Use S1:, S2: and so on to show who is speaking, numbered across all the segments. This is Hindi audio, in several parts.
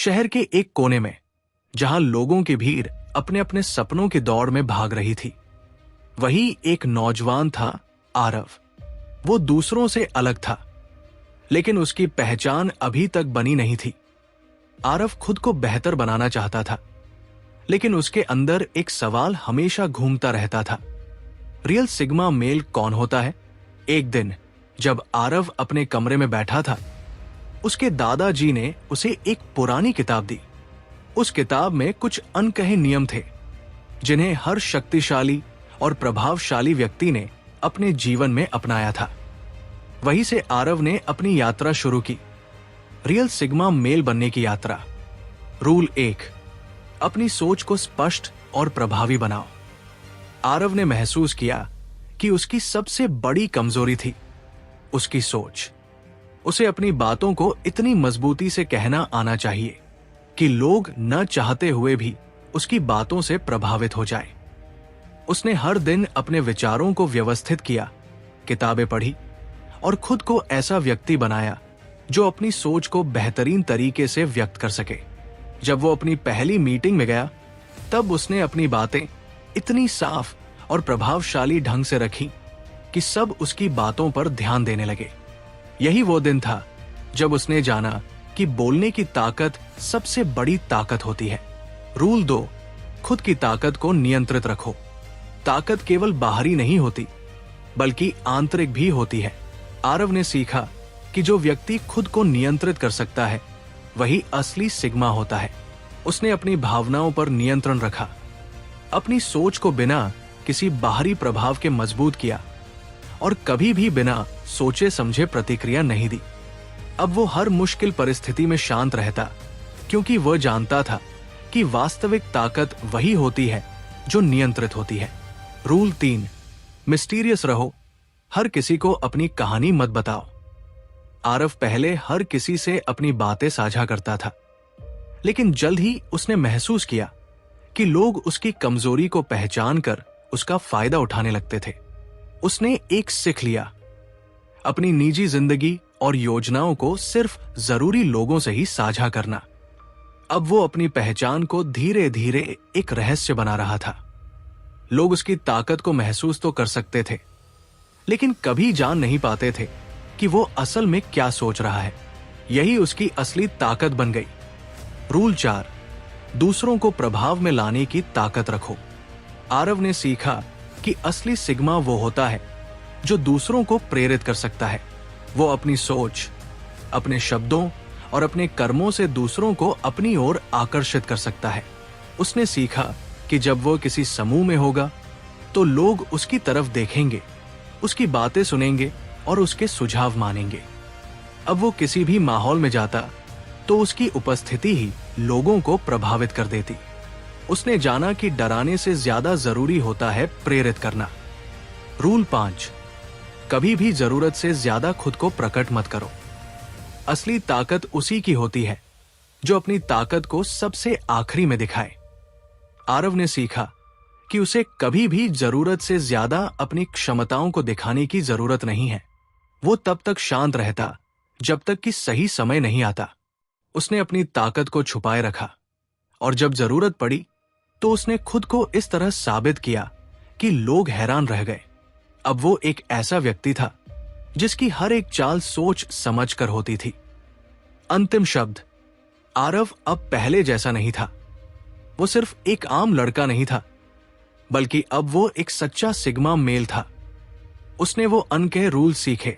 S1: शहर के एक कोने में, जहां लोगों की भीड़ अपने अपने सपनों की दौड़ में भाग रही थी, वही एक नौजवान था, आरव। वो दूसरों से अलग था, लेकिन उसकी पहचान अभी तक बनी नहीं थी। आरव खुद को बेहतर बनाना चाहता था, लेकिन उसके अंदर एक सवाल हमेशा घूमता रहता था, रियल सिग्मा मेल कौन होता है? एक दिन जब आरव अपने कमरे में बैठा था, उसके दादाजी ने उसे एक पुरानी किताब दी। उस किताब में कुछ अनकहे नियम थे, जिन्हें हर शक्तिशाली और प्रभावशाली व्यक्ति ने अपने जीवन में अपनाया था। वहीं से आरव ने अपनी यात्रा शुरू की, रियल सिग्मा मेल बनने की यात्रा। रूल 1, अपनी सोच को स्पष्ट और प्रभावी बनाओ। आरव ने महसूस किया कि उसकी सबसे बड़ी कमजोरी थी उसकी सोच। उसे अपनी बातों को इतनी मजबूती से कहना आना चाहिए कि लोग न चाहते हुए भी उसकी बातों से प्रभावित हो जाए। उसने हर दिन अपने विचारों को व्यवस्थित किया, किताबें पढ़ी और खुद को ऐसा व्यक्ति बनाया जो अपनी सोच को बेहतरीन तरीके से व्यक्त कर सके। जब वो अपनी पहली मीटिंग में गया, तब उसने अपनी बातें इतनी साफ और प्रभावशाली ढंग से रखी कि सब उसकी बातों पर ध्यान देने लगे। यही वो दिन था जब उसने जाना कि बोलने की ताकत सबसे बड़ी ताकत होती है। रूल 2, खुद की ताकत को नियंत्रित रखो। ताकत केवल बाहरी नहीं होती, बल्कि आंतरिक भी होती है। आरव ने सीखा कि जो व्यक्ति खुद को नियंत्रित कर सकता है, वही असली सिग्मा होता है। उसने अपनी भावनाओं पर नियंत्रण रखा, अपनी सोच को बिना किसी बाहरी प्रभाव के मजबूत किया और कभी भी बिना सोचे समझे प्रतिक्रिया नहीं दी। अब वो हर मुश्किल परिस्थिति में शांत रहता, क्योंकि वह जानता था कि वास्तविक ताकत वही होती है जो नियंत्रित होती है। रूल 3, मिस्टीरियस रहो। हर किसी को अपनी कहानी मत बताओ। आरव पहले हर किसी से अपनी बातें साझा करता था, लेकिन जल्द ही उसने महसूस किया कि लोग उसकी कमजोरी को पहचान कर उसका फायदा उठाने लगते थे। उसने एक सीख लिया, अपनी निजी जिंदगी और योजनाओं को सिर्फ जरूरी लोगों से ही साझा करना। अब वो अपनी पहचान को धीरे धीरे एक रहस्य बना रहा था। लोग उसकी ताकत को महसूस तो कर सकते थे, लेकिन कभी जान नहीं पाते थे कि वो असल में क्या सोच रहा है। यही उसकी असली ताकत बन गई। रूल 4, दूसरों को प्रभाव में लाने की ताकत रखो। आरव ने सीखा कि असली सिग्मा वो होता है जो दूसरों को प्रेरित कर सकता है। वो अपनी सोच, अपने शब्दों और अपने कर्मों से दूसरों को अपनी ओर आकर्षित कर सकता है। उसने सीखा कि जब वो किसी समूह में होगा, तो लोग उसकी तरफ देखेंगे, उसकी बातें सुनेंगे और उसके सुझाव मानेंगे। अब वो किसी भी माहौल में जाता, तो उसकी उपस्थिति ही लोगों को प्रभावित कर देती। उसने जाना कि डराने से ज्यादा जरूरी होता है प्रेरित करना। रूल 5, कभी भी जरूरत से ज्यादा खुद को प्रकट मत करो। असली ताकत उसी की होती है जो अपनी ताकत को सबसे आखिरी में दिखाए। आरव ने सीखा कि उसे कभी भी जरूरत से ज्यादा अपनी क्षमताओं को दिखाने की जरूरत नहीं है। वो तब तक शांत रहता जब तक कि सही समय नहीं आता। उसने अपनी ताकत को छुपाए रखा, और जब जरूरत पड़ी तो उसने खुद को इस तरह साबित किया कि लोग हैरान रह गए। अब वो एक ऐसा व्यक्ति था जिसकी हर एक चाल सोच समझ कर होती थी। अंतिम शब्द, आरव अब पहले जैसा नहीं था। वो सिर्फ एक आम लड़का नहीं था, बल्कि अब वो एक सच्चा सिग्मा मेल था। उसने वो अनकहे रूल सीखे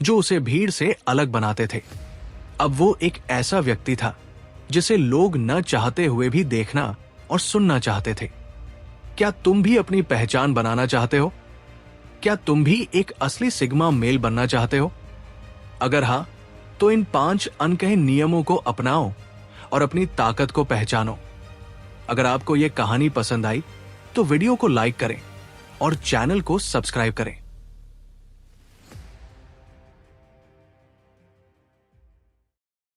S1: जो उसे भीड़ से अलग बनाते थे। अब वो एक ऐसा व्यक्ति था जिसे लोग न चाहते हुए भी देखना और सुनना चाहते थे। क्या तुम भी अपनी पहचान बनाना चाहते हो? क्या तुम भी एक असली सिग्मा मेल बनना चाहते हो? अगर हां, तो इन 5 अनकहे नियमों को अपनाओ और अपनी ताकत को पहचानो। अगर आपको यह कहानी पसंद आई तो वीडियो को लाइक करें और चैनल को सब्सक्राइब करें।